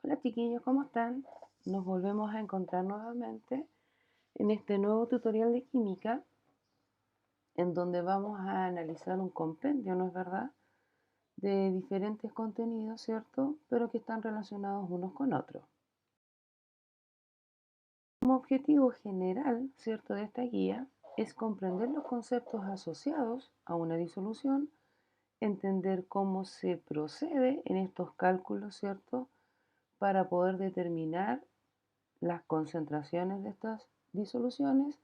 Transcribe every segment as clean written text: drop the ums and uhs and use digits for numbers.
Hola chiquillos, ¿cómo están? Nos volvemos a encontrar nuevamente en este nuevo tutorial de química en donde vamos a analizar un compendio, ¿no es verdad?, de diferentes contenidos, ¿cierto?, pero que están relacionados unos con otros. Como objetivo general, ¿cierto?, de esta guía es comprender los conceptos asociados a una disolución, entender cómo se procede en estos cálculos, ¿cierto?, para poder determinar las concentraciones de estas disoluciones,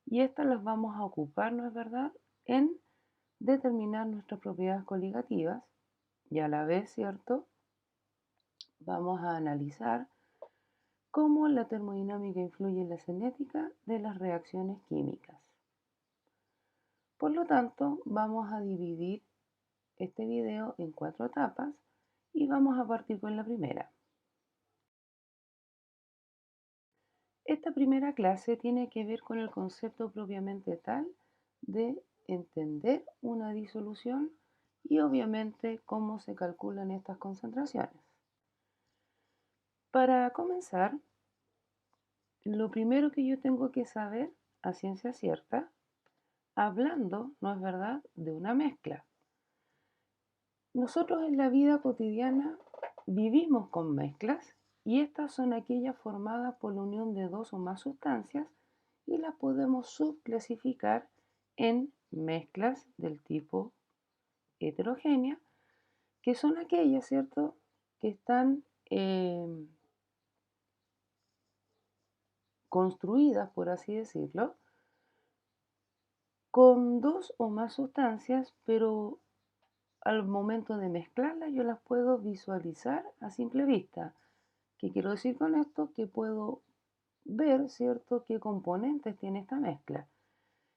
y estas las vamos a ocupar, ¿no es verdad?, en determinar nuestras propiedades coligativas, y a la vez, ¿cierto?, vamos a analizar cómo la termodinámica influye en la cinética de las reacciones químicas. Por lo tanto, vamos a dividir este video en 4 etapas y vamos a partir con la primera. Esta primera clase tiene que ver con el concepto propiamente tal de entender una disolución y obviamente cómo se calculan estas concentraciones. Para comenzar, lo primero que yo tengo que saber a ciencia cierta, hablando, ¿no es verdad?, de una mezcla. Nosotros en la vida cotidiana vivimos con mezclas y estas son aquellas formadas por la unión de dos o más sustancias y las podemos subclasificar en mezclas del tipo heterogénea, que son aquellas, ¿cierto?, que están construidas, por así decirlo, con dos o más sustancias, pero al momento de mezclarlas yo las puedo visualizar a simple vista. ¿Qué quiero decir con esto? Que puedo ver, ¿cierto?, qué componentes tiene esta mezcla.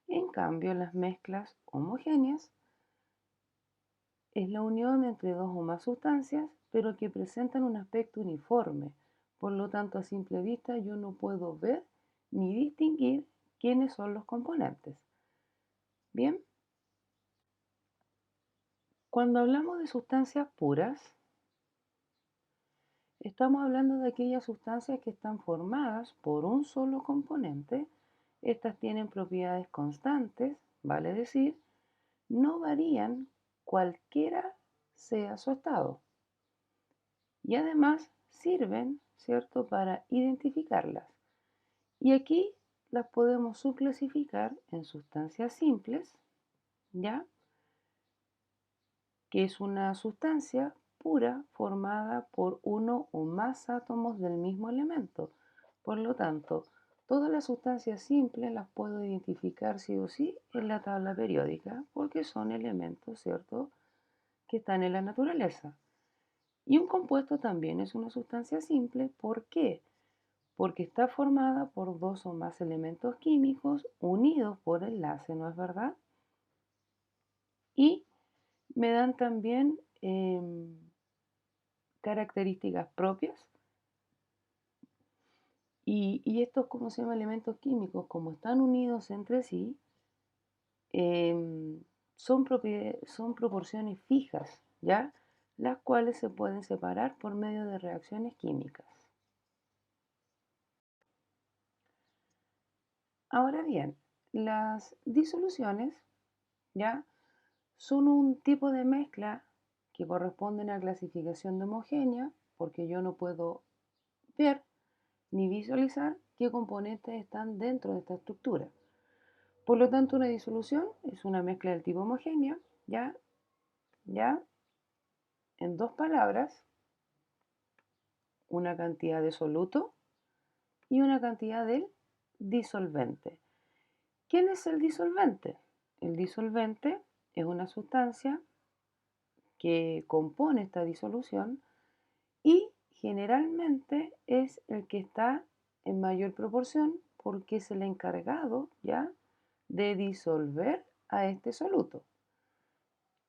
En cambio, las mezclas homogéneas es la unión entre dos o más sustancias, pero que presentan un aspecto uniforme. Por lo tanto, a simple vista yo no puedo ver ni distinguir quiénes son los componentes. Bien, cuando hablamos de sustancias puras, estamos hablando de aquellas sustancias que están formadas por un solo componente. Estas tienen propiedades constantes, vale decir, no varían cualquiera sea su estado. Y además sirven, ¿cierto?, para identificarlas. Y aquí las podemos subclasificar en sustancias simples, ¿ya?, que es una sustancia pura formada por uno o más átomos del mismo elemento. Por lo tanto, todas las sustancias simples las puedo identificar sí o sí en la tabla periódica, porque son elementos, ¿cierto?, que están en la naturaleza. Y un compuesto también es una sustancia simple. ¿Por qué? Porque está formada por dos o más elementos químicos unidos por enlace, ¿no es verdad? Y me dan también características propias. Y estos, ¿cómo se llama?, elementos químicos, como están unidos entre sí, son proporciones fijas, ¿ya?, las cuales se pueden separar por medio de reacciones químicas. Ahora bien, las disoluciones, ¿ya?, son un tipo de mezcla que corresponden a clasificación de homogénea, porque yo no puedo ver ni visualizar qué componentes están dentro de esta estructura. Por lo tanto, una disolución es una mezcla del tipo homogénea, ¿ya? En dos palabras, una cantidad de soluto y una cantidad del disolvente. ¿Quién es el disolvente? El disolvente es una sustancia que compone esta disolución y generalmente es el que está en mayor proporción porque es el encargado, ¿ya?, de disolver a este soluto.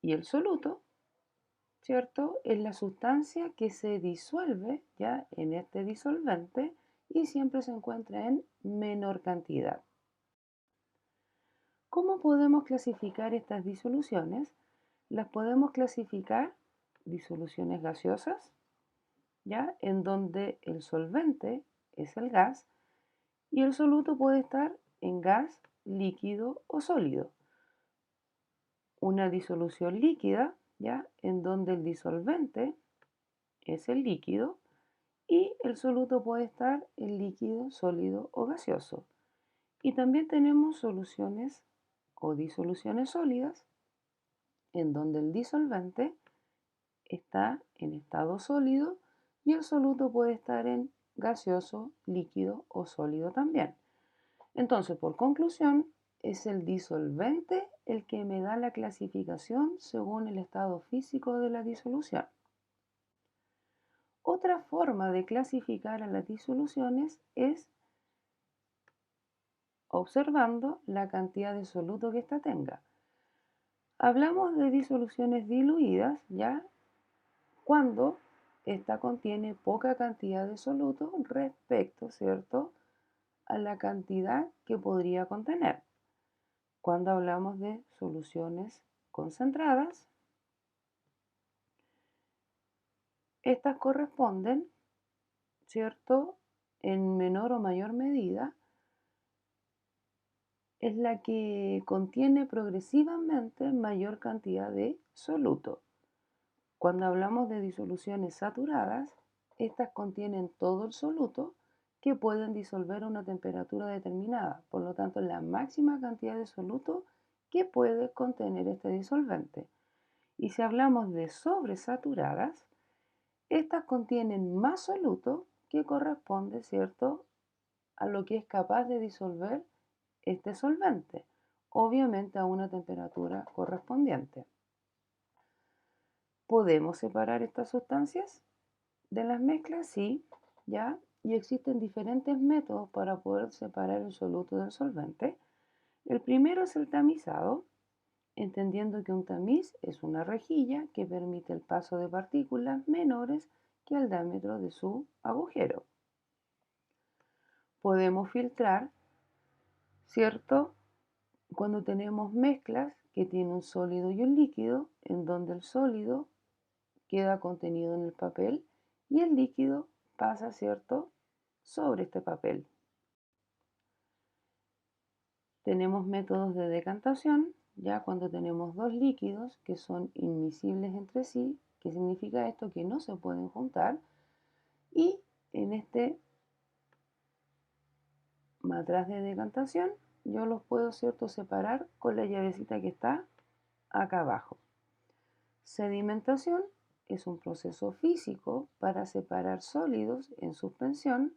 Y el soluto, ¿cierto?, es la sustancia que se disuelve, ¿ya?, en este disolvente y siempre se encuentra en menor cantidad. ¿Cómo podemos clasificar estas disoluciones? Las podemos clasificar disoluciones gaseosas, ¿ya? En donde el solvente es el gas y el soluto puede estar en gas, líquido o sólido. Una disolución líquida, ¿ya? En donde el disolvente es el líquido y el soluto puede estar en líquido, sólido o gaseoso. Y también tenemos soluciones o disoluciones sólidas en donde el disolvente está en estado sólido y el soluto puede estar en gaseoso, líquido o sólido también. Entonces, por conclusión, es el disolvente el que me da la clasificación según el estado físico de la disolución. Otra forma de clasificar a las disoluciones es observando la cantidad de soluto que ésta tenga. Hablamos de disoluciones diluidas, ¿ya? Cuando ésta contiene poca cantidad de soluto respecto, ¿cierto?, a la cantidad que podría contener. Cuando hablamos de soluciones concentradas, estas corresponden, ¿cierto?, en menor o mayor medida, es la que contiene progresivamente mayor cantidad de soluto. Cuando hablamos de disoluciones saturadas, estas contienen todo el soluto que pueden disolver a una temperatura determinada, por lo tanto la máxima cantidad de soluto que puede contener este disolvente. Y si hablamos de sobresaturadas, estas contienen más soluto que corresponde, ¿cierto?, a lo que es capaz de disolver este solvente, obviamente a una temperatura correspondiente. ¿Podemos separar estas sustancias de las mezclas? Sí, ¿ya? Y existen diferentes métodos para poder separar el soluto del solvente. El primero es el tamizado, entendiendo que un tamiz es una rejilla que permite el paso de partículas menores que el diámetro de su agujero. Podemos filtrar, ¿cierto?, cuando tenemos mezclas que tienen un sólido y un líquido, en donde el sólido queda contenido en el papel y el líquido pasa, ¿cierto?, sobre este papel. Tenemos métodos de decantación, ya cuando tenemos dos líquidos que son inmiscibles entre sí, que significa esto que no se pueden juntar, y en este matraz de decantación yo los puedo, ¿cierto?, separar con la llavecita que está acá abajo. Sedimentación es un proceso físico para separar sólidos en suspensión.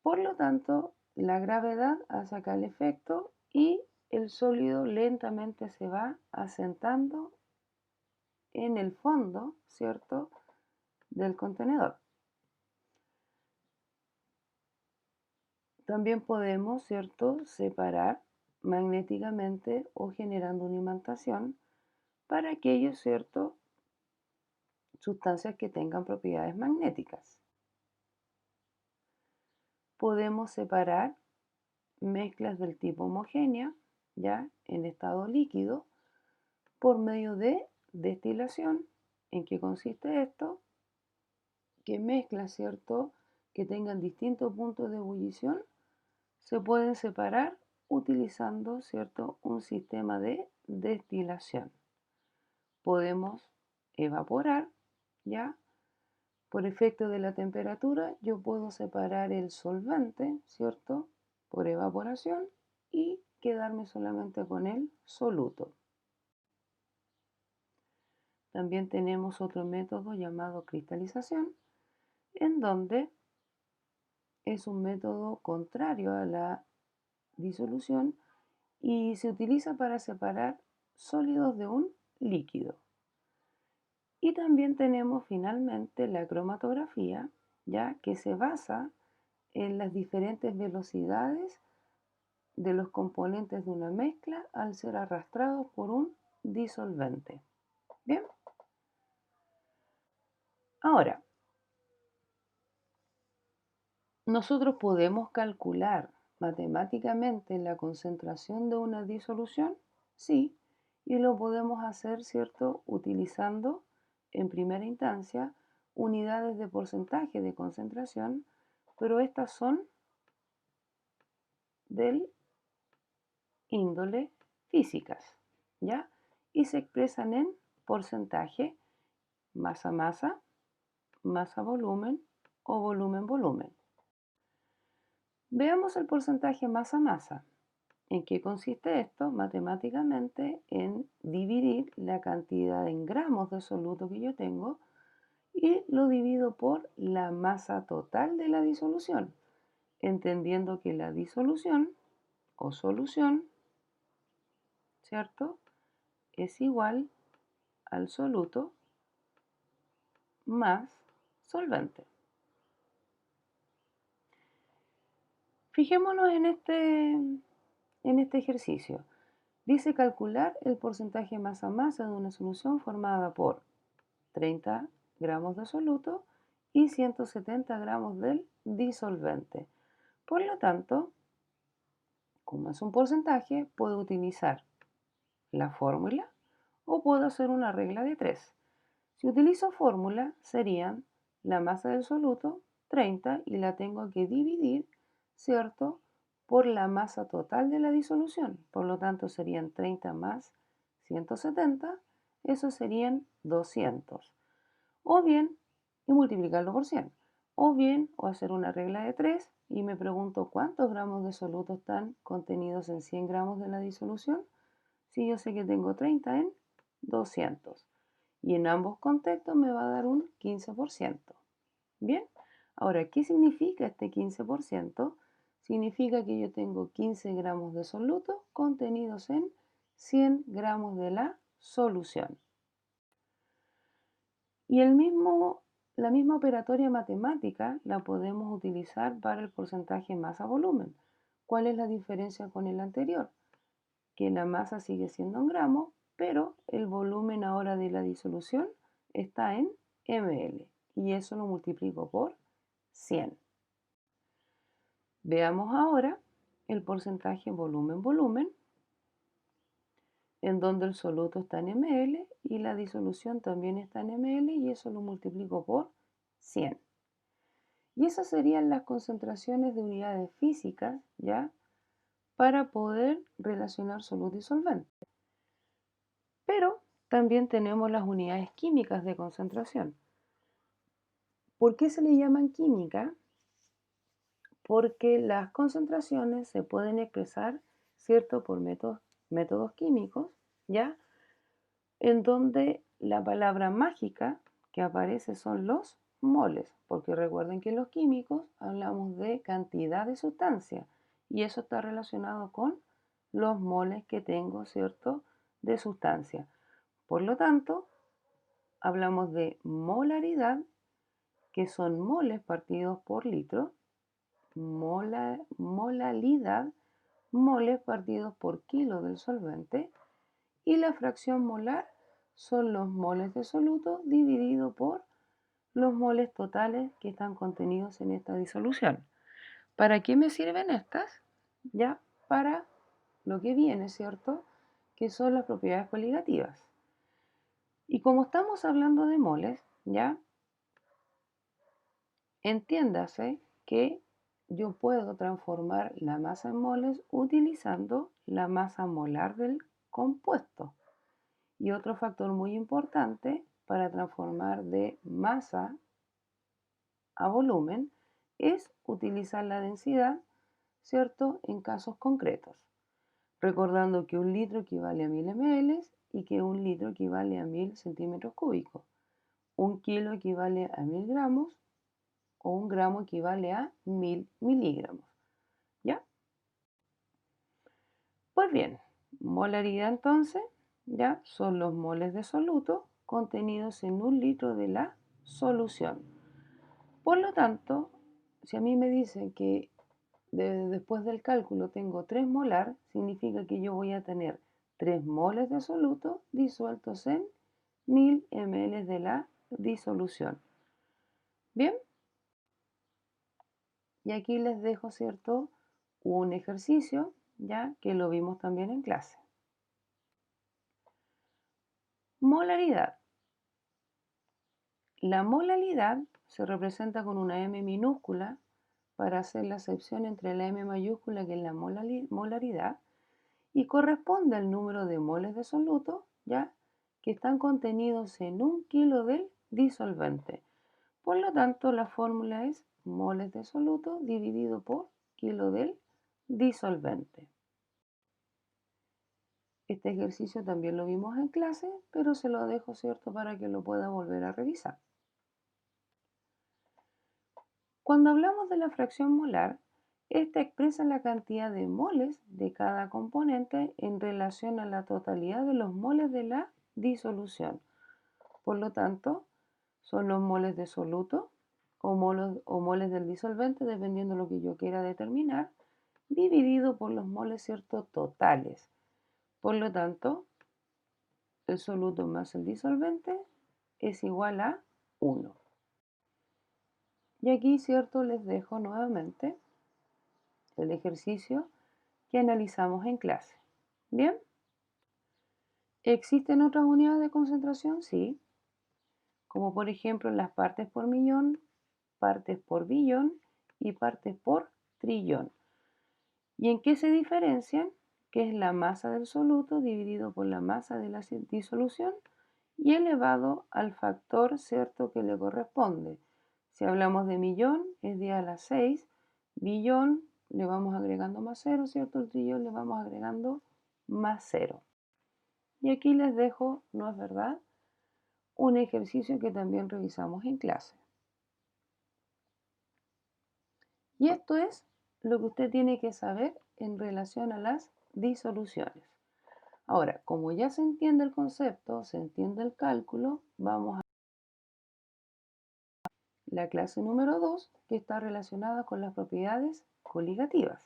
Por lo tanto, la gravedad hace acá el efecto y el sólido lentamente se va asentando en el fondo, ¿cierto?, del contenedor. También podemos, ¿cierto?, separar magnéticamente o generando una imantación para aquellos, ¿cierto?, sustancias que tengan propiedades magnéticas. Podemos separar mezclas del tipo homogénea, ya en estado líquido, por medio de destilación. ¿En qué consiste esto? Que mezclas, ¿cierto?, que tengan distintos puntos de ebullición se pueden separar utilizando, ¿cierto?, un sistema de destilación. Podemos evaporar, ¿ya? Por efecto de la temperatura, yo puedo separar el solvente, ¿cierto?, por evaporación y quedarme solamente con el soluto. También tenemos otro método llamado cristalización, en donde es un método contrario a la disolución y se utiliza para separar sólidos de un líquido. Y también tenemos finalmente la cromatografía, ya que se basa en las diferentes velocidades de los componentes de una mezcla al ser arrastrados por un disolvente. Bien, ahora, nosotros podemos calcular matemáticamente la concentración de una disolución, sí, y lo podemos hacer, ¿cierto?, utilizando en primera instancia unidades de porcentaje de concentración, pero estas son del índole físicas, ¿ya? Y se expresan en porcentaje, masa-masa, masa-volumen o volumen-volumen. Veamos el porcentaje masa-masa. ¿En qué consiste esto? Matemáticamente en dividir la cantidad en gramos de soluto que yo tengo y lo divido por la masa total de la disolución, entendiendo que la disolución o solución, ¿cierto?, es igual al soluto más solvente. Fijémonos en este ejercicio. Dice calcular el porcentaje masa-masa de una solución formada por 30 gramos de soluto y 170 gramos del disolvente. Por lo tanto, como es un porcentaje, puedo utilizar la fórmula o puedo hacer una regla de 3. Si utilizo fórmula, serían la masa del soluto, 30, y la tengo que dividir, ¿cierto?, por la masa total de la disolución. Por lo tanto, serían 30 más 170, eso serían 200. O bien, y multiplicarlo por 100. O bien, o hacer una regla de 3 y me pregunto cuántos gramos de soluto están contenidos en 100 gramos de la disolución. Si yo sé que tengo 30 en 200. Y en ambos contextos me va a dar un 15%. Bien, ahora, ¿qué significa este 15%? Significa que yo tengo 15 gramos de soluto contenidos en 100 gramos de la solución. Y la misma operatoria matemática la podemos utilizar para el porcentaje masa-volumen. ¿Cuál es la diferencia con el anterior? Que la masa sigue siendo en gramos, pero el volumen ahora de la disolución está en ml y eso lo multiplico por 100. Veamos ahora el porcentaje volumen-volumen, en donde el soluto está en ml y la disolución también está en ml y eso lo multiplico por 100. Y esas serían las concentraciones de unidades físicas, ¿ya?, para poder relacionar soluto y solvente. Pero también tenemos las unidades químicas de concentración. ¿Por qué se le llaman química? Porque las concentraciones se pueden expresar, ¿cierto?, por métodos químicos, ¿ya?, en donde la palabra mágica que aparece son los moles, porque recuerden que los químicos hablamos de cantidad de sustancia y eso está relacionado con los moles que tengo, ¿cierto?, de sustancia. Por lo tanto, hablamos de molaridad, que son moles partidos por litro, molalidad, moles partidos por kilo del solvente, y la fracción molar son los moles de soluto dividido por los moles totales que están contenidos en esta disolución. ¿Para qué me sirven estas? Ya, para lo que viene, ¿cierto?, que son las propiedades coligativas. Y como estamos hablando de moles, ya, entiéndase que yo puedo transformar la masa en moles utilizando la masa molar del compuesto. Y otro factor muy importante para transformar de masa a volumen es utilizar la densidad, ¿cierto?, en casos concretos. Recordando que un litro equivale a 1000 ml y que un litro equivale a 1000 centímetros cúbicos. Un kilo equivale a 1000 gramos o un gramo equivale a 1000 miligramos. ¿Ya? Pues bien, molaridad entonces, ¿ya?, son los moles de soluto contenidos en un litro de la solución. Por lo tanto, si a mí me dicen que después del cálculo tengo 3 molar, significa que yo voy a tener 3 moles de soluto disueltos en 1000 ml de la disolución. Bien, y aquí les dejo, ¿cierto?, un ejercicio, ya que lo vimos también en clase. Molaridad. La molalidad se representa con una M minúscula para hacer la acepción entre la M mayúscula, que es la molaridad, y corresponde al número de moles de soluto, ¿ya?, que están contenidos en 1 kilo del disolvente. Por lo tanto, la fórmula es moles de soluto dividido por kilo del disolvente. Este ejercicio también lo vimos en clase, pero se lo dejo, ¿cierto?, para que lo pueda volver a revisar. Cuando hablamos de la fracción molar, esta expresa la cantidad de moles de cada componente en relación a la totalidad de los moles de la disolución. Por lo tanto, son los moles de soluto o moles del disolvente, dependiendo de lo que yo quiera determinar, dividido por los moles, ¿cierto?, totales. Por lo tanto, el soluto más el disolvente es igual a 1. Y aquí, ¿cierto?, les dejo nuevamente el ejercicio que analizamos en clase. Bien, ¿existen otras unidades de concentración? Sí, como por ejemplo las partes por millón, partes por billón y partes por trillón. ¿Y en qué se diferencian? Que es la masa del soluto dividido por la masa de la disolución y elevado al factor, ¿cierto?, que le corresponde. Si hablamos de millón, es 10 a la 6, billón le vamos agregando más 0, ¿cierto? El trillón le vamos agregando más 0. Y aquí les dejo, ¿no es verdad?, un ejercicio que también revisamos en clase. Y esto es lo que usted tiene que saber en relación a las disoluciones. Ahora, como ya se entiende el concepto, se entiende el cálculo, vamos a la clase número 2, que está relacionada con las propiedades coligativas.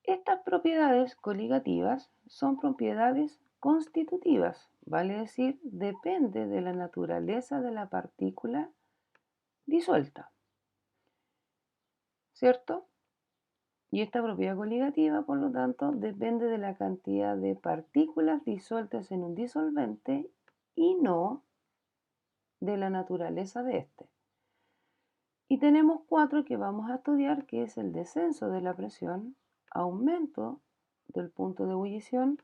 Estas propiedades coligativas son propiedades constitutivas, vale decir, depende de la naturaleza de la partícula disuelta, ¿cierto? Y esta propiedad coligativa, por lo tanto, depende de la cantidad de partículas disueltas en un disolvente y no de la naturaleza de este. Y tenemos 4 que vamos a estudiar, que es el descenso de la presión, aumento del punto de ebullición,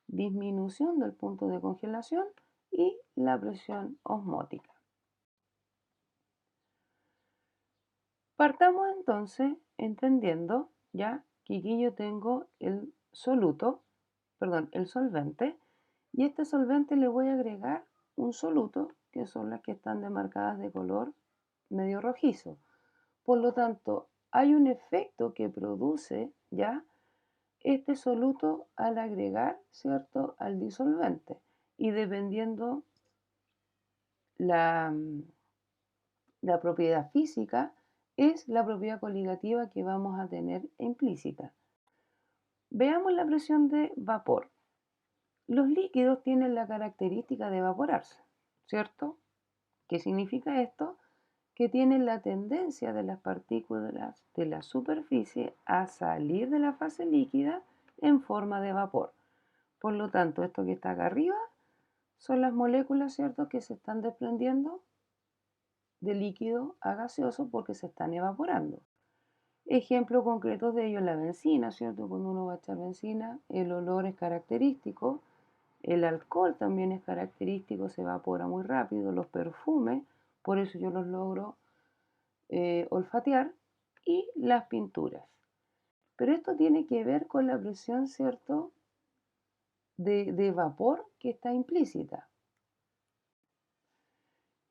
disminución del punto de congelación y la presión osmótica. Partamos entonces entendiendo ya que aquí yo tengo el solvente, y a este solvente le voy a agregar un soluto, que son las que están demarcadas de color medio rojizo. Por lo tanto, hay un efecto que produce ya este soluto al agregar, ¿cierto?, al disolvente. Y dependiendo la, la propiedad física, es la propiedad coligativa que vamos a tener implícita. Veamos la presión de vapor. Los líquidos tienen la característica de evaporarse, ¿cierto? ¿Qué significa esto? Que tienen la tendencia de las partículas de la superficie a salir de la fase líquida en forma de vapor. Por lo tanto, esto que está acá arriba son las moléculas, ¿cierto?, que se están desprendiendo de líquido a gaseoso porque se están evaporando. Ejemplo concreto de ello es la benzina, ¿cierto? Cuando uno va a echar benzina, el olor es característico, el alcohol también es característico, se evapora muy rápido, los perfumes, por eso yo los logro olfatear, y las pinturas. Pero esto tiene que ver con la presión, ¿cierto?, de vapor que está implícita.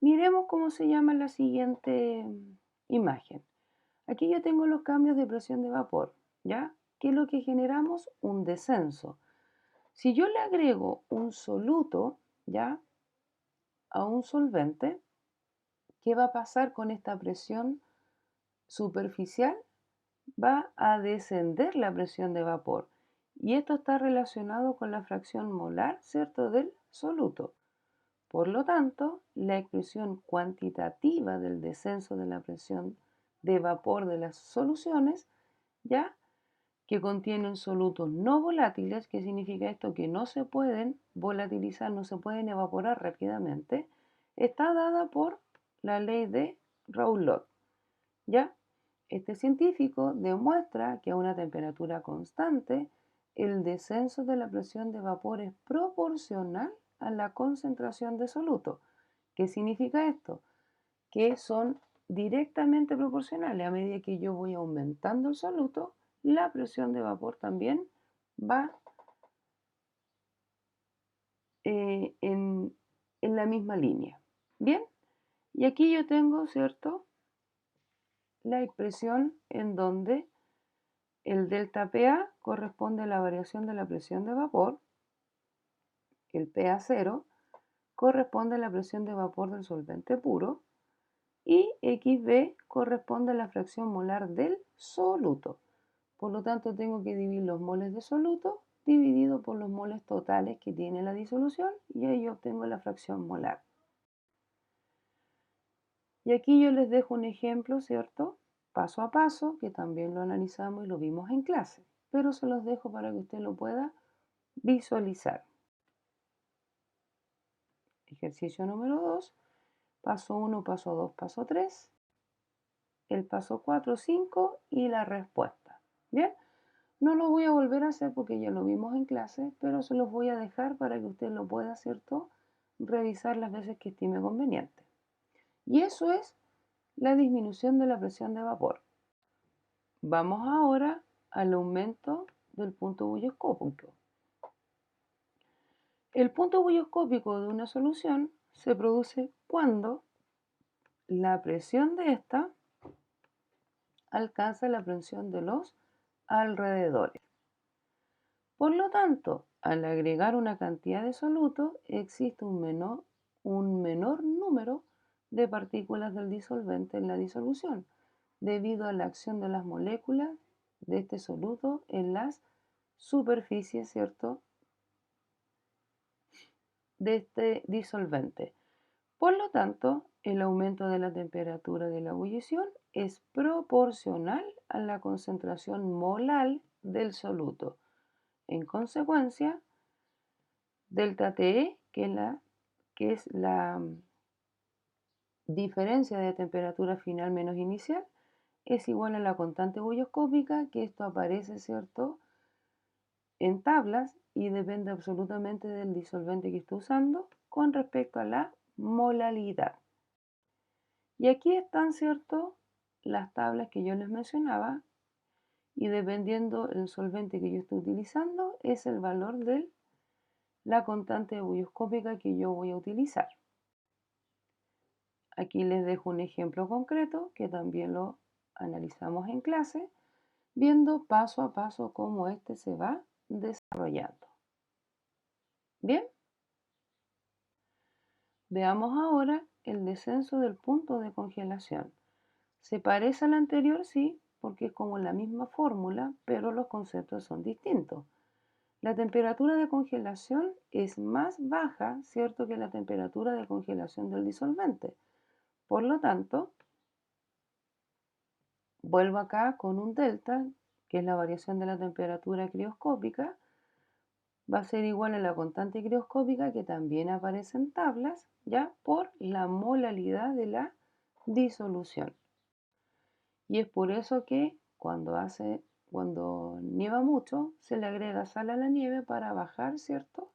Miremos cómo se llama la siguiente imagen. Aquí yo tengo los cambios de presión de vapor, ¿ya? ¿Qué es lo que generamos? Un descenso. Si yo le agrego un soluto, ¿ya?, a un solvente, ¿qué va a pasar con esta presión superficial? Va a descender la presión de vapor. Y esto está relacionado con la fracción molar, ¿cierto?, del soluto. Por lo tanto, la expresión cuantitativa del descenso de la presión de vapor de las soluciones, ¿ya?, que contienen solutos no volátiles. ¿Qué significa esto? Que no se pueden volatilizar, no se pueden evaporar rápidamente, está dada por la ley de Rayleigh, ¿ya? Este científico demuestra que a una temperatura constante, el descenso de la presión de vapor es proporcional a la concentración de soluto. ¿Qué significa esto? Que son directamente proporcionales. A medida que yo voy aumentando el soluto, la presión de vapor también va en la misma línea. Bien, y aquí yo tengo, ¿cierto?, la expresión en donde el delta PA corresponde a la variación de la presión de vapor, el PA0 corresponde a la presión de vapor del solvente puro y XB corresponde a la fracción molar del soluto. Por lo tanto, tengo que dividir los moles de soluto dividido por los moles totales que tiene la disolución y ahí obtengo la fracción molar. Y aquí yo les dejo un ejemplo, ¿cierto? Paso a paso, que también lo analizamos y lo vimos en clase, pero se los dejo para que usted lo pueda visualizar. Ejercicio número 2, paso 1, paso 2, paso 3, el paso 4, 5 y la respuesta. Bien, no lo voy a volver a hacer porque ya lo vimos en clase, pero se los voy a dejar para que usted lo pueda, ¿cierto?, revisar las veces que estime conveniente. Y eso es la disminución de la presión de vapor. Vamos ahora al aumento del punto bulloscópico. El punto bulloscópico de una solución se produce cuando la presión de esta alcanza la presión de los alrededores. Por lo tanto, al agregar una cantidad de soluto, existe un menor número de partículas del disolvente en la disolución, debido a la acción de las moléculas de este soluto en las superficies, ¿cierto?, de este disolvente. Por lo tanto, el aumento de la temperatura de la ebullición es proporcional a la concentración molar del soluto. En consecuencia, delta T, que es la diferencia de temperatura final menos inicial, es igual a la constante bulloscópica, que esto aparece, ¿cierto?, en tablas y depende absolutamente del disolvente que esté usando con respecto a la molaridad. Y aquí están, ¿cierto?, las tablas que yo les mencionaba y dependiendo del solvente que yo esté utilizando es el valor de la constante bulloscópica que yo voy a utilizar. Aquí les dejo un ejemplo concreto que también lo analizamos en clase, viendo paso a paso cómo este se va desarrollando. Bien, veamos ahora el descenso del punto de congelación. ¿Se parece al anterior? Sí, porque es como la misma fórmula, pero los conceptos son distintos. La temperatura de congelación es más baja, ¿cierto?, que la temperatura de congelación del disolvente. Por lo tanto, vuelvo acá con un delta, que es la variación de la temperatura crioscópica, va a ser igual a la constante crioscópica que también aparece en tablas, ya por la molaridad de la disolución. Y es por eso que cuando nieva mucho, se le agrega sal a la nieve para bajar, ¿cierto?,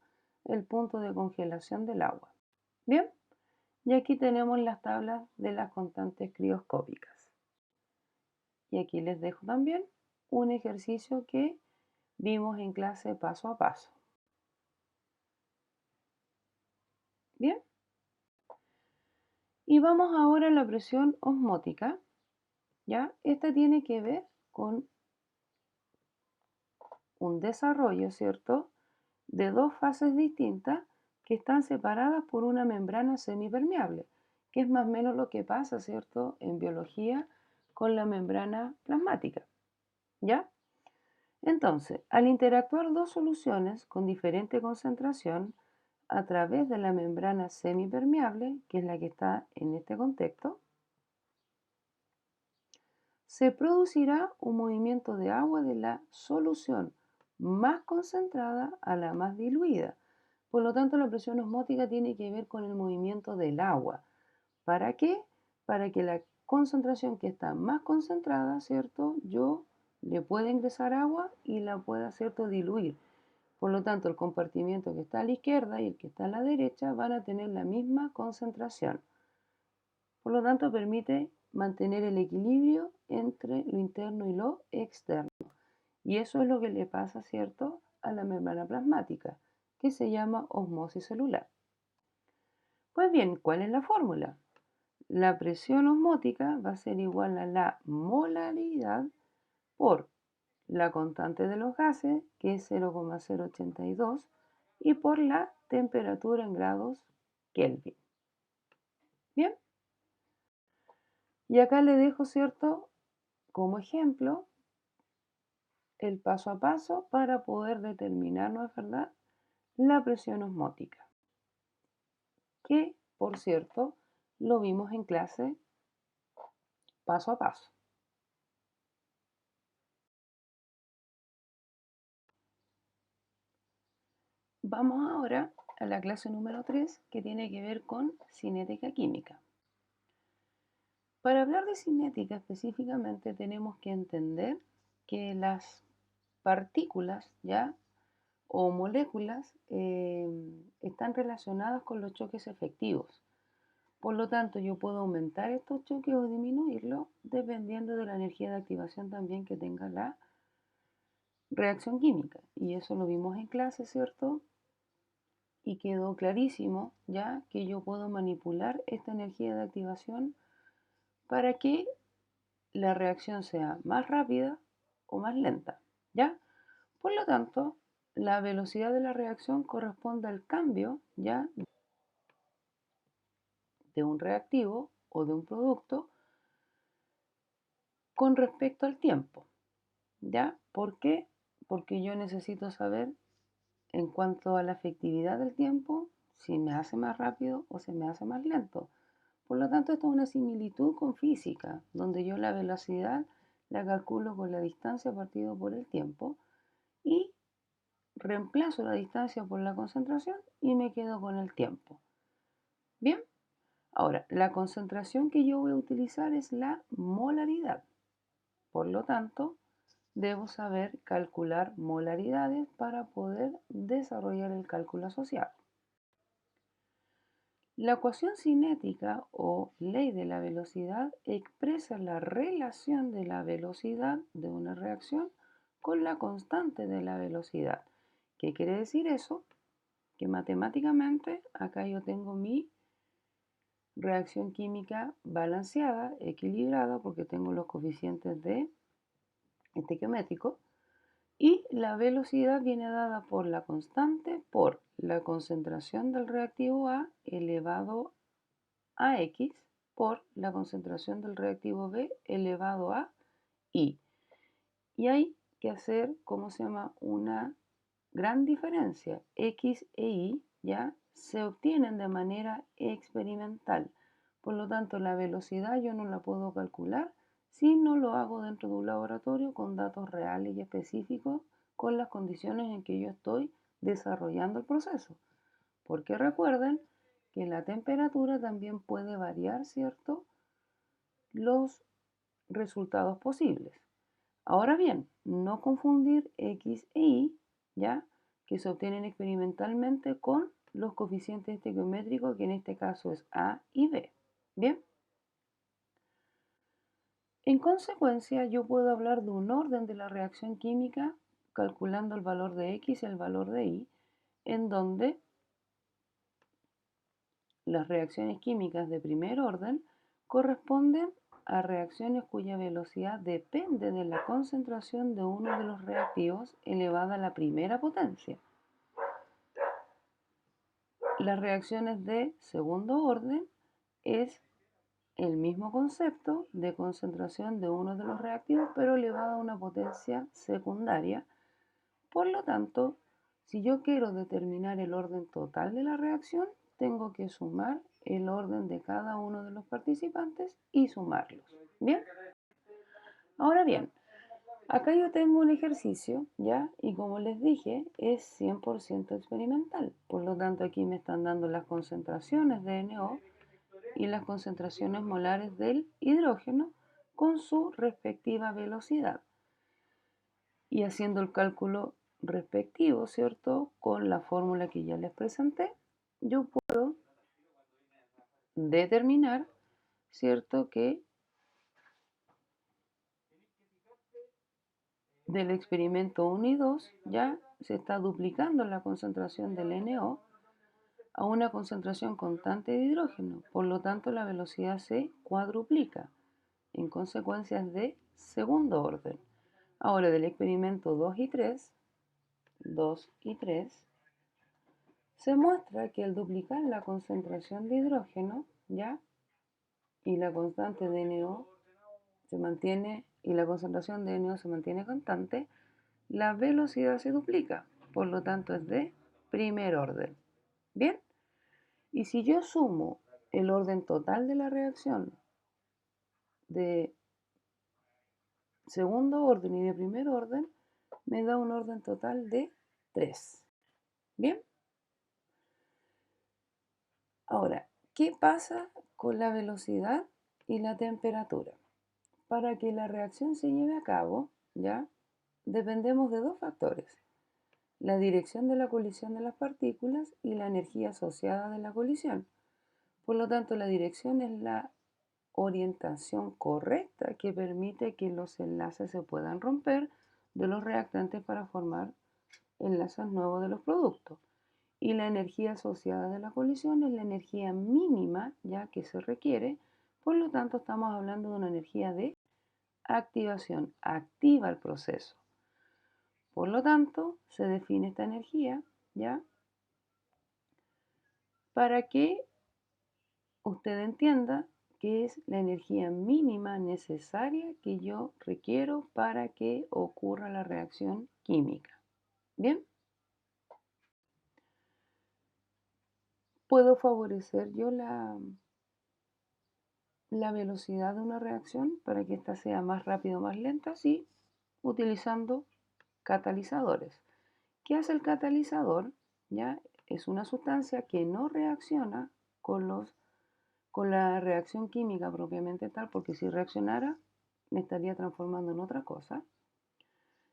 el punto de congelación del agua. Bien, y aquí tenemos las tablas de las constantes crioscópicas. Y aquí les dejo también un ejercicio que vimos en clase paso a paso. Bien, y vamos ahora a la presión osmótica. ¿Ya? Esta tiene que ver con un desarrollo, ¿cierto?, de dos fases distintas que están separadas por una membrana semipermeable, que es más o menos lo que pasa, ¿cierto?, en biología con la membrana plasmática. ¿Ya? Entonces, al interactuar dos soluciones con diferente concentración a través de la membrana semipermeable, que es la que está en este contexto, se producirá un movimiento de agua de la solución más concentrada a la más diluida. Por lo tanto, la presión osmótica tiene que ver con el movimiento del agua. ¿Para qué? Para que la concentración que está más concentrada, ¿cierto? Yo le pueda ingresar agua y la pueda, ¿cierto?, diluir. Por lo tanto, el compartimiento que está a la izquierda y el que está a la derecha van a tener la misma concentración. Por lo tanto, permite mantener el equilibrio entre lo interno y lo externo. Y eso es lo que le pasa, ¿cierto?, a la membrana plasmática, que se llama osmosis celular. Pues bien, ¿cuál es la fórmula? La presión osmótica va a ser igual a la molaridad por la constante de los gases, que es 0,082, y por la temperatura en grados Kelvin. Bien, y acá le dejo, ¿cierto?, como ejemplo, el paso a paso para poder determinar, ¿no es verdad?, la presión osmótica, que, por cierto, lo vimos en clase paso a paso. Vamos ahora a la clase número 3, que tiene que ver con cinética química. Para hablar de cinética específicamente tenemos que entender que las partículas, ¿ya?, o moléculas están relacionadas con los choques efectivos. Por lo tanto, yo puedo aumentar estos choques o disminuirlos dependiendo de la energía de activación también que tenga la reacción química. Y eso lo vimos en clase, ¿cierto? Y quedó clarísimo ya que yo puedo manipular esta energía de activación para que la reacción sea más rápida o más lenta, ¿ya? Por lo tanto, la velocidad de la reacción corresponde al cambio, ¿ya?, de un reactivo o de un producto con respecto al tiempo, ¿ya? ¿Por qué? Porque yo necesito saber en cuanto a la efectividad del tiempo si me hace más rápido o se me hace más lento. Por lo tanto, esto es una similitud con física, donde yo la velocidad la calculo con la distancia partido por el tiempo y reemplazo la distancia por la concentración y me quedo con el tiempo. Bien, ahora, la concentración que yo voy a utilizar es la molaridad. Por lo tanto, debo saber calcular molaridades para poder desarrollar el cálculo asociado. La ecuación cinética o ley de la velocidad expresa la relación de la velocidad de una reacción con la constante de la velocidad. ¿Qué quiere decir eso? Que matemáticamente acá yo tengo mi reacción química balanceada, equilibrada, porque tengo los coeficientes de estequiométrico, y la velocidad viene dada por la constante por la concentración del reactivo A elevado a X por la concentración del reactivo B elevado a Y. Y hay que hacer, ¿cómo se llama?, una gran diferencia. X e Y ya se obtienen de manera experimental. Por lo tanto, la velocidad yo no la puedo calcular si no lo hago dentro de un laboratorio con datos reales y específicos con las condiciones en que yo estoy desarrollando el proceso. Porque recuerden que la temperatura también puede variar, ¿cierto?, los resultados posibles. Ahora bien, no confundir X e Y, ¿ya?, que se obtienen experimentalmente con los coeficientes estequiométricos, que en este caso es A y B. Bien. En consecuencia, yo puedo hablar de un orden de la reacción química calculando el valor de X y el valor de Y, en donde las reacciones químicas de primer orden corresponden a reacciones cuya velocidad depende de la concentración de uno de los reactivos elevada a la primera potencia. Las reacciones de segundo orden es el mismo concepto de concentración de uno de los reactivos, pero elevado a una potencia secundaria. Por lo tanto, si yo quiero determinar el orden total de la reacción, tengo que sumar el orden de cada uno de los participantes y sumarlos. Bien. Ahora bien, acá yo tengo un ejercicio, ¿ya? Y como les dije, es 100% experimental. Por lo tanto, aquí me están dando las concentraciones de NO y las concentraciones molares del hidrógeno con su respectiva velocidad. Y haciendo el cálculo respectivo, ¿cierto? Con la fórmula que ya les presenté, yo puedo determinar, ¿cierto? Que del experimento 1 y 2 ya se está duplicando la concentración del NO a una concentración constante de hidrógeno. Por lo tanto, la velocidad se cuadruplica en consecuencias de segundo orden. Ahora, del experimento 2 y 3, se muestra que al duplicar la concentración de hidrógeno, ¿ya? Y la constante de NO se mantiene y la concentración de NO se mantiene constante, la velocidad se duplica, por lo tanto es de primer orden. Bien, y si yo sumo el orden total de la reacción de segundo orden y de primer orden, me da un orden total de 3. Bien, ahora, ¿qué pasa con la velocidad y la temperatura? Para que la reacción se lleve a cabo, ¿ya? Dependemos de dos factores: la dirección de la colisión de las partículas y la energía asociada de la colisión. Por lo tanto, la dirección es la orientación correcta que permite que los enlaces se puedan romper de los reactantes para formar enlaces nuevos de los productos. Y la energía asociada de la colisión es la energía mínima ya que se requiere. Por lo tanto, estamos hablando de una energía de activación, activa el proceso. Por lo tanto, se define esta energía, ¿ya? Para que usted entienda que es la energía mínima necesaria que yo requiero para que ocurra la reacción química. Bien, ¿puedo favorecer yo la velocidad de una reacción para que ésta sea más rápida o más lenta? Sí, utilizando catalizadores. ¿Qué hace el catalizador? ¿Ya? Es una sustancia que no reacciona con, con la reacción química propiamente tal, porque si reaccionara me estaría transformando en otra cosa.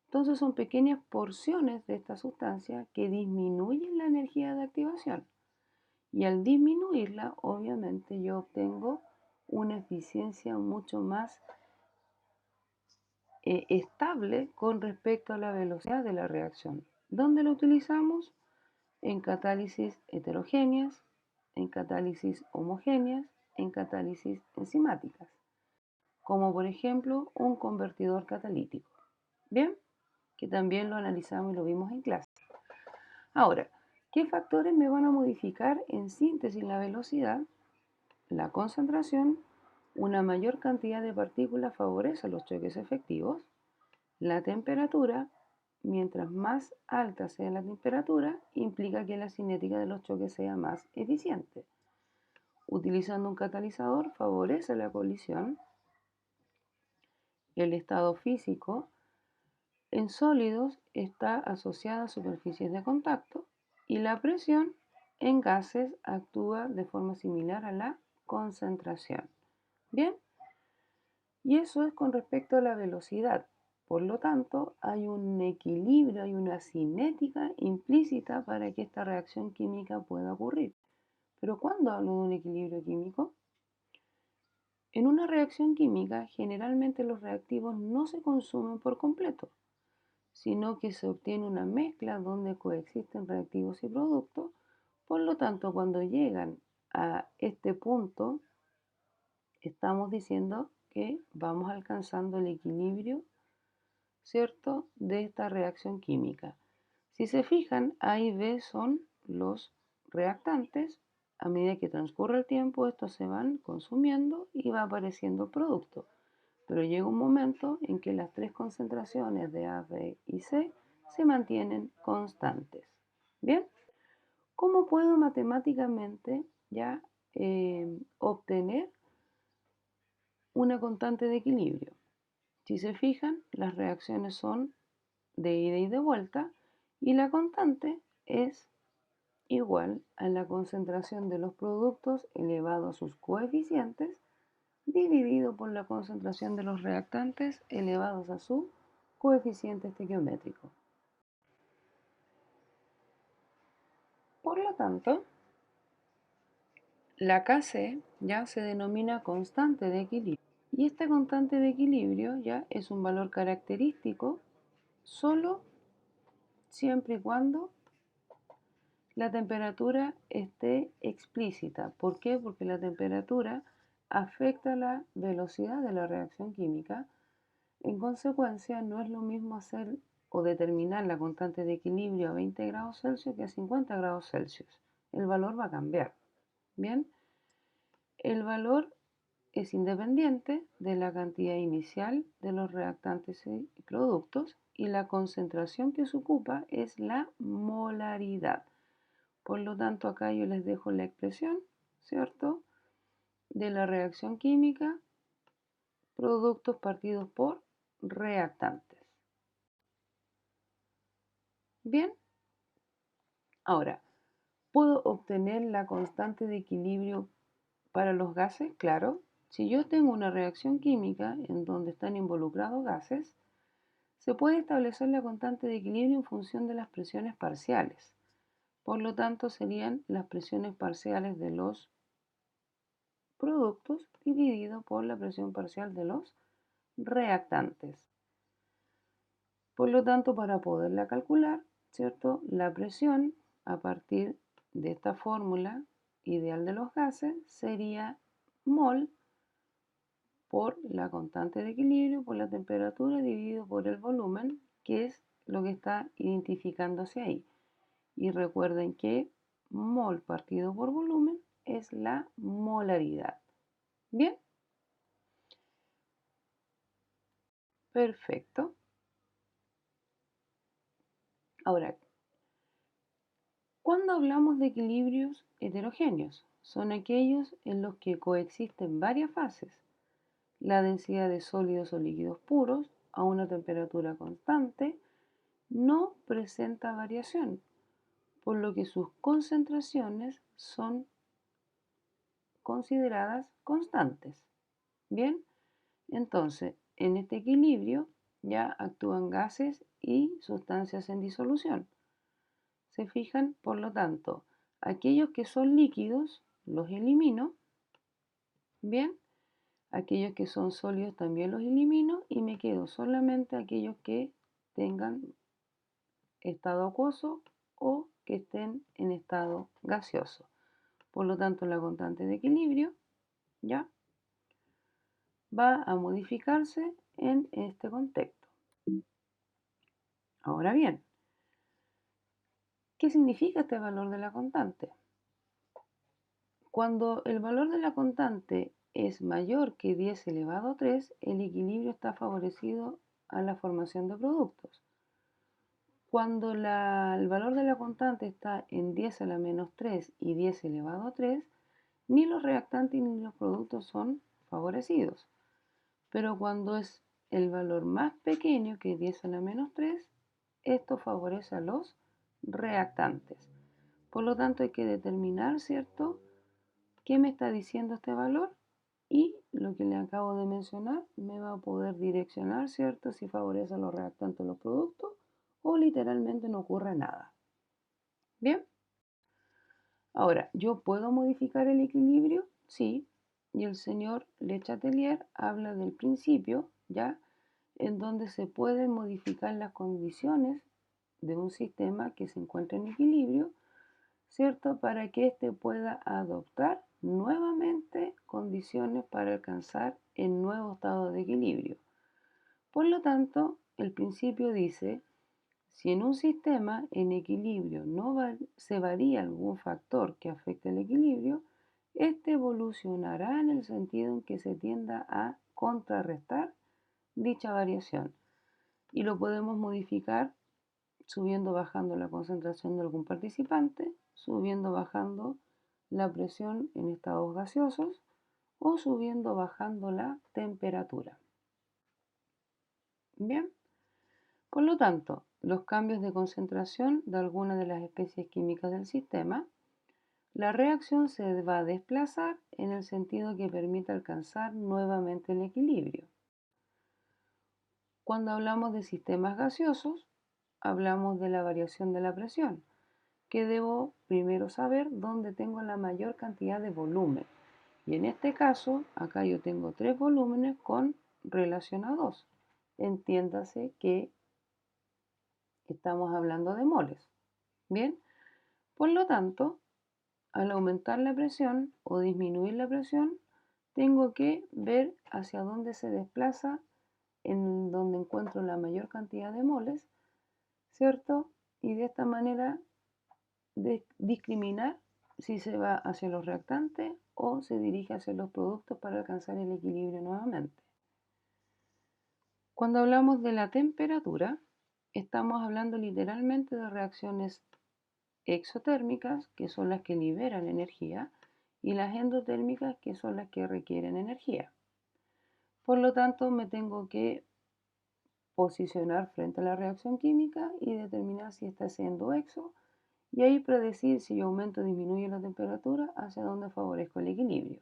Entonces son pequeñas porciones de esta sustancia que disminuyen la energía de activación. Y al disminuirla, obviamente yo obtengo una eficiencia mucho más estable con respecto a la velocidad de la reacción. ¿Dónde lo utilizamos? En catálisis heterogéneas, en catálisis homogéneas, en catálisis enzimáticas, como por ejemplo un convertidor catalítico. Bien, que también lo analizamos y lo vimos en clase. Ahora, ¿qué factores me van a modificar en síntesis la velocidad? La concentración, una mayor cantidad de partículas favorece los choques efectivos. La temperatura, mientras más alta sea la temperatura, implica que la cinética de los choques sea más eficiente. Utilizando un catalizador favorece la colisión. El estado físico en sólidos está asociada a superficies de contacto y la presión en gases actúa de forma similar a la concentración. Bien, y eso es con respecto a la velocidad. Por lo tanto, hay un equilibrio, hay una cinética implícita para que esta reacción química pueda ocurrir. Pero ¿cuándo hablo de un equilibrio químico? En una reacción química, generalmente los reactivos no se consumen por completo, sino que se obtiene una mezcla donde coexisten reactivos y productos. Por lo tanto, cuando llegan a este punto, estamos diciendo que vamos alcanzando el equilibrio, ¿cierto?, de esta reacción química. Si se fijan, A y B son los reactantes. A medida que transcurre el tiempo, estos se van consumiendo y va apareciendo el producto. Pero llega un momento en que las tres concentraciones de A, B y C se mantienen constantes. Bien, ¿cómo puedo matemáticamente ya obtener una constante de equilibrio? Si se fijan, las reacciones son de ida y de vuelta y la constante es igual a la concentración de los productos elevado a sus coeficientes dividido por la concentración de los reactantes elevados a su coeficiente estequiométrico. Por lo tanto, la Kc ya se denomina constante de equilibrio y esta constante de equilibrio ya es un valor característico solo siempre y cuando la temperatura esté explícita. ¿Por qué? Porque la temperatura afecta la velocidad de la reacción química. En consecuencia, no es lo mismo hacer o determinar la constante de equilibrio a 20 grados Celsius que a 50 grados Celsius. El valor va a cambiar. Bien, el valor es independiente de la cantidad inicial de los reactantes y productos y la concentración que se ocupa es la molaridad. Por lo tanto, acá yo les dejo la expresión, ¿cierto?, de la reacción química, productos partidos por reactantes. Bien, ahora, ¿puedo obtener la constante de equilibrio para los gases? Claro, si yo tengo una reacción química en donde están involucrados gases, se puede establecer la constante de equilibrio en función de las presiones parciales. Por lo tanto, serían las presiones parciales de los productos dividido por la presión parcial de los reactantes. Por lo tanto, para poderla calcular, ¿cierto?, la presión a partir de esta fórmula ideal de los gases sería mol por la constante de equilibrio por la temperatura dividido por el volumen, que es lo que está identificándose ahí. Y recuerden que mol partido por volumen es la molaridad. Bien, perfecto. Ahora, cuando hablamos de equilibrios heterogéneos, son aquellos en los que coexisten varias fases. La densidad de sólidos o líquidos puros a una temperatura constante no presenta variación, por lo que sus concentraciones son consideradas constantes. Bien, entonces en este equilibrio ya actúan gases y sustancias en disolución. Se fijan, por lo tanto, aquellos que son líquidos los elimino. Bien, aquellos que son sólidos también los elimino y me quedo solamente aquellos que tengan estado acuoso o que estén en estado gaseoso. Por lo tanto, la constante de equilibrio ya va a modificarse en este contexto. Ahora bien, ¿qué significa este valor de la constante? Cuando el valor de la constante es mayor que 10 elevado a 3, el equilibrio está favorecido a la formación de productos. Cuando el valor de la constante está en 10 a la menos 3 y 10 elevado a 3, ni los reactantes ni los productos son favorecidos. Pero cuando es el valor más pequeño que 10 a la menos 3, esto favorece a los reactantes. Por lo tanto, hay que determinar, ¿cierto?, qué me está diciendo este valor y lo que le acabo de mencionar me va a poder direccionar, ¿cierto?, si favorece a los reactantes o los productos o literalmente no ocurre nada. Bien, ahora, ¿yo puedo modificar el equilibrio? Sí, y el señor Le Chatelier habla del principio, ¿ya?, en donde se pueden modificar las condiciones de un sistema que se encuentra en equilibrio, ¿cierto?, para que éste pueda adoptar nuevamente condiciones para alcanzar el nuevo estado de equilibrio. Por lo tanto, el principio dice, si en un sistema en equilibrio no se varía algún factor que afecte el equilibrio, este evolucionará en el sentido en que se tienda a contrarrestar dicha variación y lo podemos modificar subiendo o bajando la concentración de algún participante, subiendo o bajando la presión en estados gaseosos o subiendo o bajando la temperatura. Bien, por lo tanto, los cambios de concentración de alguna de las especies químicas del sistema, la reacción se va a desplazar en el sentido que permite alcanzar nuevamente el equilibrio. Cuando hablamos de sistemas gaseosos, hablamos de la variación de la presión, que debo primero saber dónde tengo la mayor cantidad de volumen. Y en este caso, acá yo tengo 3 volúmenes con relación a 2. Entiéndase que estamos hablando de moles. Bien, por lo tanto, al aumentar la presión o disminuir la presión, tengo que ver hacia dónde se desplaza, en donde encuentro la mayor cantidad de moles, ¿cierto? Y de esta manera discriminar si se va hacia los reactantes o se dirige hacia los productos para alcanzar el equilibrio nuevamente. Cuando hablamos de la temperatura, estamos hablando literalmente de reacciones exotérmicas, que son las que liberan energía, y las endotérmicas, que son las que requieren energía. Por lo tanto, me tengo que posicionar frente a la reacción química y determinar si está siendo exo, y ahí predecir si yo aumento o disminuyo la temperatura, hacia dónde favorezco el equilibrio.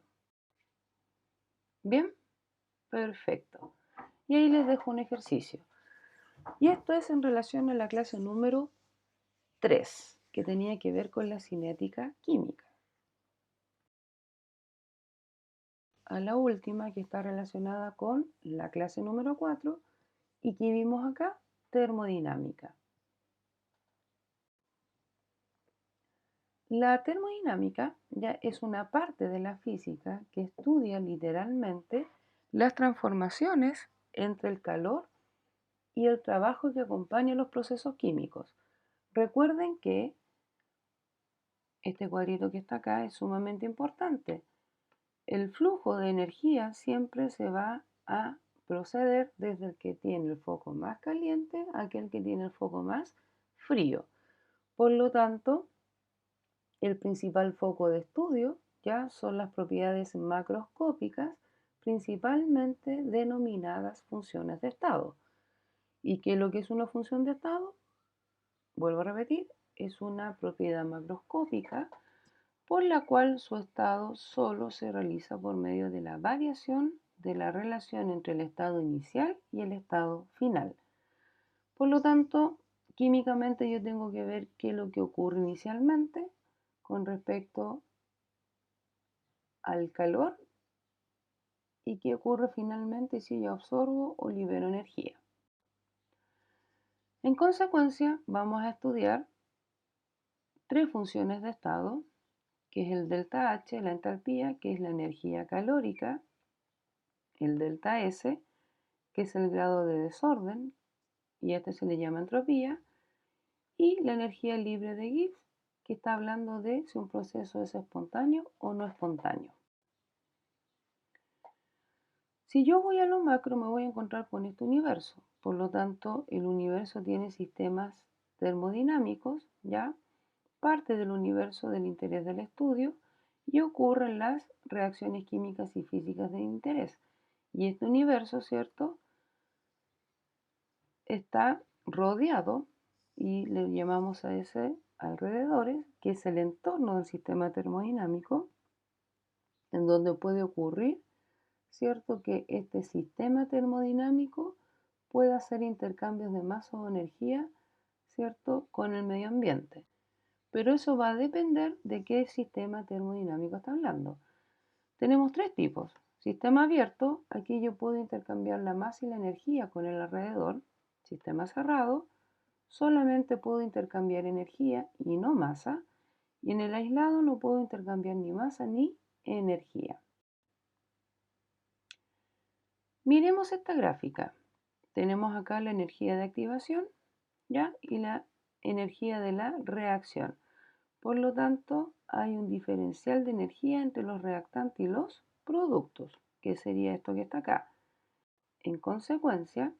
Bien, perfecto. Y ahí les dejo un ejercicio. Y esto es en relación a la clase número 3, que tenía que ver con la cinética química. A la última, que está relacionada con la clase número 4 y que vimos acá, termodinámica. La termodinámica ya es una parte de la física que estudia literalmente las transformaciones entre el calor y el trabajo que acompaña los procesos químicos. Recuerden que este cuadrito que está acá es sumamente importante. El flujo de energía siempre se va a proceder desde el que tiene el foco más caliente a aquel que tiene el foco más frío. Por lo tanto, el principal foco de estudio ya son las propiedades macroscópicas, principalmente denominadas funciones de estado. ¿Y qué es lo que es una función de estado? Vuelvo a repetir, es una propiedad macroscópica por la cual su estado solo se realiza por medio de la variación de la relación entre el estado inicial y el estado final. Por lo tanto, químicamente yo tengo que ver qué es lo que ocurre inicialmente con respecto al calor y qué ocurre finalmente si yo absorbo o libero energía. En consecuencia, vamos a estudiar 3 funciones de estado, que es el delta H, la entalpía, que es la energía calórica, el delta S, que es el grado de desorden, y a este se le llama entropía, y la energía libre de Gibbs, que está hablando de si un proceso es espontáneo o no espontáneo. Si yo voy a lo macro, me voy a encontrar con este universo. Por lo tanto, el universo tiene sistemas termodinámicos, ¿ya? Parte del universo del interés del estudio, y ocurren las reacciones químicas y físicas de interés. Y este universo, ¿cierto?, está rodeado, y le llamamos a ese alrededores, que es el entorno del sistema termodinámico, en donde puede ocurrir, ¿cierto?, que este sistema termodinámico pueda hacer intercambios de masa o energía, ¿cierto?, con el medio ambiente. Pero eso va a depender de qué sistema termodinámico está hablando. Tenemos 3 tipos. Sistema abierto, aquí yo puedo intercambiar la masa y la energía con el alrededor. Sistema cerrado, solamente puedo intercambiar energía y no masa. Y en el aislado no puedo intercambiar ni masa ni energía. Miremos esta gráfica. Tenemos acá la energía de activación, ¿ya?, y la energía de la reacción. Por lo tanto, hay un diferencial de energía entre los reactantes y los productos, que sería esto que está acá. En consecuencia,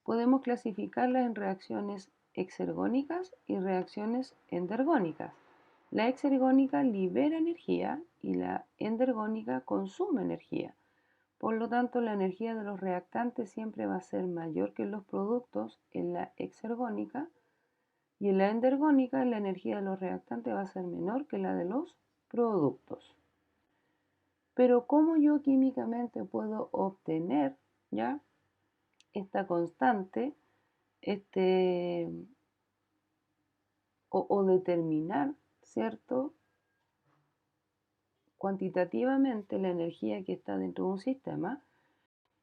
podemos clasificarlas en reacciones exergónicas y reacciones endergónicas. La exergónica libera energía y la endergónica consume energía. Por lo tanto, la energía de los reactantes siempre va a ser mayor que en los productos en la exergónica, y en la endergónica la energía de los reactantes va a ser menor que la de los productos. Pero ¿cómo yo químicamente puedo obtener ya esta constante o determinar, ¿cierto?, cuantitativamente la energía que está dentro de un sistema?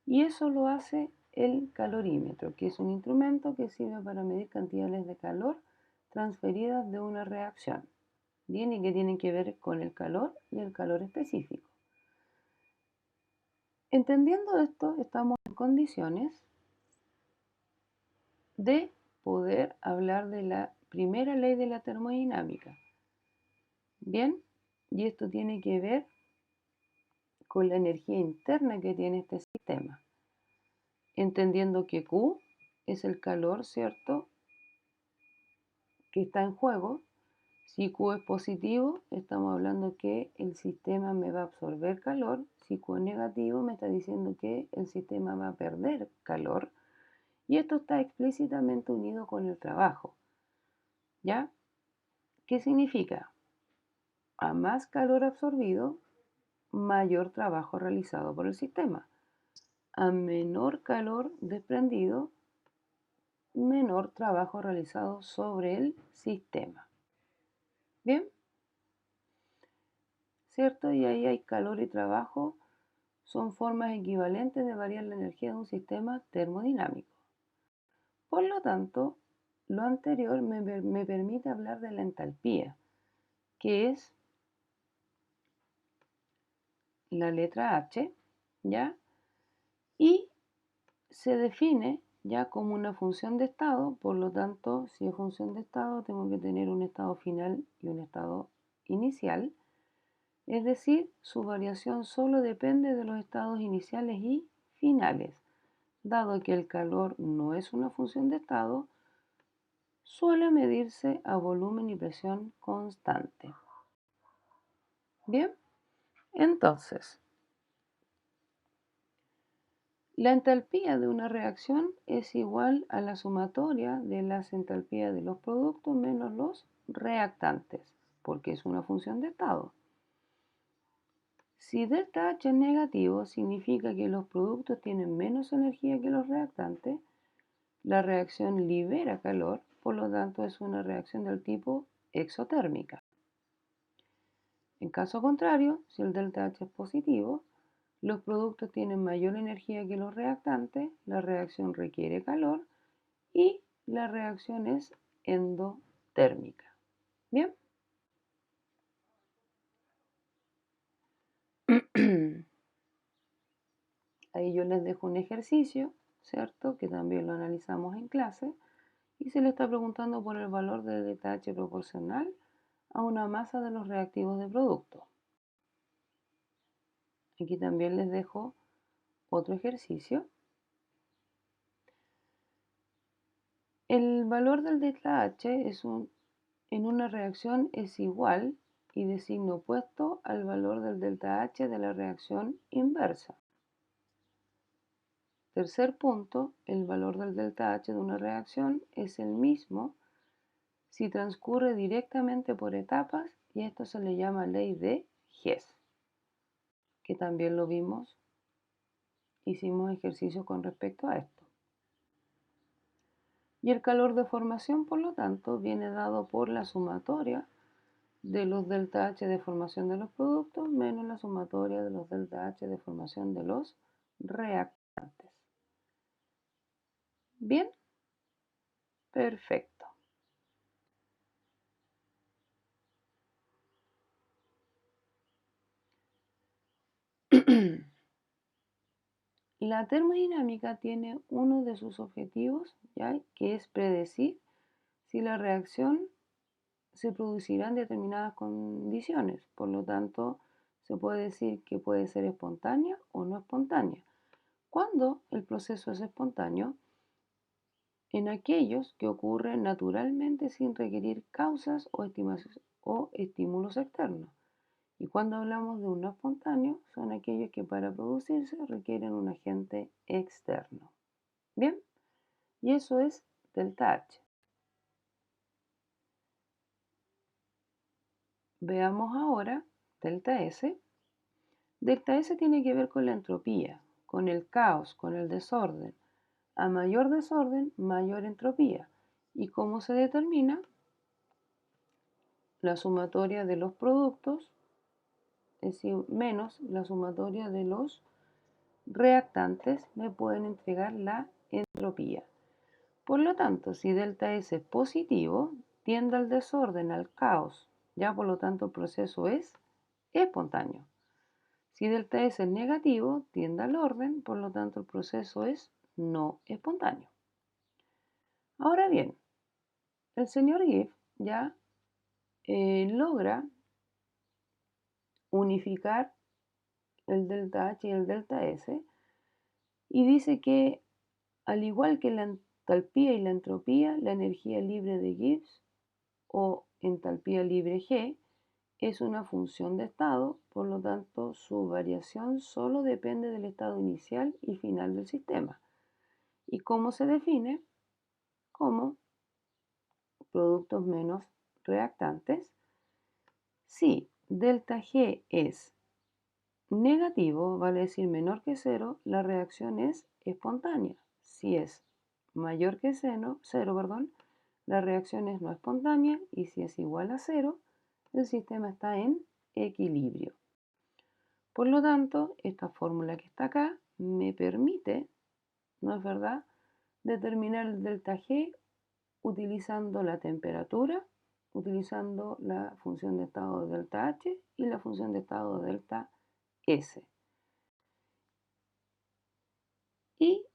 Y eso lo hace el calorímetro, que es un instrumento que sirve para medir cantidades de calor transferidas de una reacción, bien, y que tienen que ver con el calor y el calor específico. Entendiendo esto, estamos en condiciones de poder hablar de la primera ley de la termodinámica. Bien, y esto tiene que ver con la energía interna que tiene este sistema, entendiendo que Q es el calor, ¿cierto?, que está en juego. Si Q es positivo, estamos hablando que el sistema me va a absorber calor. Si Q es negativo, me está diciendo que el sistema va a perder calor. Y esto está explícitamente unido con el trabajo. ¿Ya? ¿Qué significa? A más calor absorbido, mayor trabajo realizado por el sistema. A menor calor desprendido, menor trabajo realizado sobre el sistema. ¿Bien? ¿Cierto? Y ahí hay calor y trabajo, son formas equivalentes de variar la energía de un sistema termodinámico. Por lo tanto, lo anterior me permite hablar de la entalpía, que es la letra H, ¿ya? Y se define ya como una función de estado. Por lo tanto, si es función de estado, tengo que tener un estado final y un estado inicial. Es decir, su variación solo depende de los estados iniciales y finales. Dado que el calor no es una función de estado, suele medirse a volumen y presión constante. Bien, entonces, la entalpía de una reacción es igual a la sumatoria de las entalpías de los productos menos los reactantes, porque es una función de estado. Si delta H es negativo, significa que los productos tienen menos energía que los reactantes. La reacción libera calor, por lo tanto es una reacción del tipo exotérmica. En caso contrario, si el delta H es positivo, los productos tienen mayor energía que los reactantes, la reacción requiere calor y la reacción es endotérmica. Bien. Ahí yo les dejo un ejercicio, ¿cierto?, que también lo analizamos en clase, y se le está preguntando por el valor de delta H proporcional a una masa de los reactivos de producto. Aquí también les dejo otro ejercicio. El valor del delta H en una reacción es igual y de signo opuesto al valor del delta H de la reacción inversa. Tercer punto, el valor del delta H de una reacción es el mismo si transcurre directamente por etapas, y esto se le llama ley de Hess, que también lo vimos, hicimos ejercicio con respecto a esto. Y el calor de formación, por lo tanto, viene dado por la sumatoria de los delta H de formación de los productos menos la sumatoria de los delta H de formación de los reactantes. Bien, perfecto. La termodinámica tiene uno de sus objetivos, ¿ya?, que es predecir si la reacción se producirá en determinadas condiciones. Por lo tanto, se puede decir que puede ser espontánea o no espontánea. Cuando el proceso es espontáneo, en aquellos que ocurren naturalmente sin requerir causas o estímulos externos. Y cuando hablamos de un no espontáneo, son aquellos que para producirse requieren un agente externo. Bien, y eso es delta H. Veamos ahora delta S. Delta S tiene que ver con la entropía, con el caos, con el desorden. A mayor desorden, mayor entropía. ¿Y cómo se determina? La sumatoria de los productos, es decir, menos la sumatoria de los reactantes, me pueden entregar la entropía. Por lo tanto, si delta S es positivo, tiende al desorden, al caos. Ya por lo tanto el proceso es espontáneo. Si delta S es negativo, tiende al orden, por lo tanto el proceso es no espontáneo. Ahora bien, el señor Gibbs ya logra unificar el delta H y el delta S y dice que al igual que la entalpía y la entropía, la energía libre de Gibbs o entalpía libre G es una función de estado, por lo tanto su variación solo depende del estado inicial y final del sistema. ¿Y cómo se define? Como productos menos reactantes. Si delta G es negativo, vale decir menor que cero, la reacción es espontánea. Si es mayor que cero, la reacción es no espontánea y si es igual a cero, el sistema está en equilibrio. Por lo tanto, esta fórmula que está acá me permite, ¿no es verdad?, determinar el delta G utilizando la temperatura, utilizando la función de estado de delta H y la función de estado de delta S. ¿Y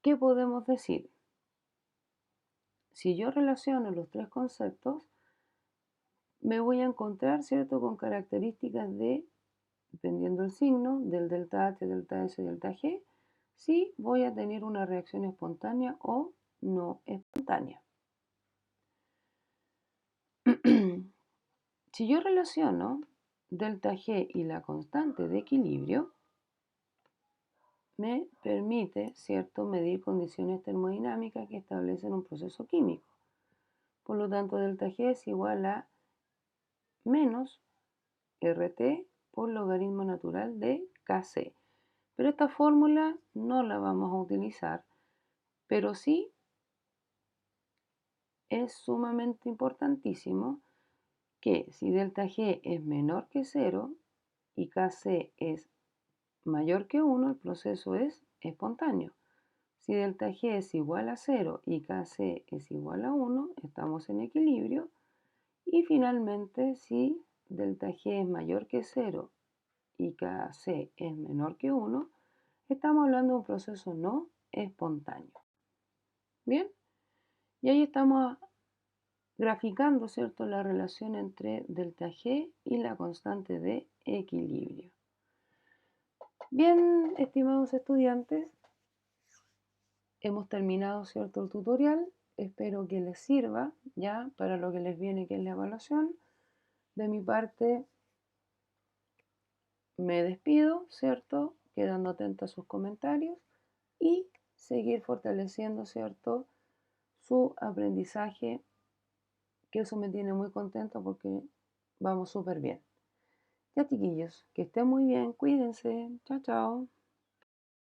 qué podemos decir? Si yo relaciono los tres conceptos, me voy a encontrar, ¿cierto?, con características de, dependiendo del signo, del delta H, delta S y delta G, si voy a tener una reacción espontánea o no espontánea. Si yo relaciono delta G y la constante de equilibrio, me permite, ¿cierto?, medir condiciones termodinámicas que establecen un proceso químico. Por lo tanto, delta G es igual a menos RT por logaritmo natural de Kc. Pero esta fórmula no la vamos a utilizar, pero sí es sumamente importantísimo que si delta G es menor que 0 y Kc es mayor que 1, el proceso es espontáneo. Si delta G es igual a 0 y Kc es igual a 1, estamos en equilibrio. Y finalmente, si delta G es mayor que 0 y Kc es menor que 1, estamos hablando de un proceso no espontáneo. Bien, y ahí estamos graficando, ¿cierto?, la relación entre delta G y la constante de equilibrio. Bien, estimados estudiantes, hemos terminado, ¿cierto?, el tutorial. Espero que les sirva ya para lo que les viene, que es la evaluación. De mi parte, me despido, ¿cierto?, quedando atenta a sus comentarios y seguir fortaleciendo, ¿cierto?, su aprendizaje, que eso me tiene muy contento porque vamos súper bien. Ya, chiquillos, que estén muy bien, cuídense, chao, chao.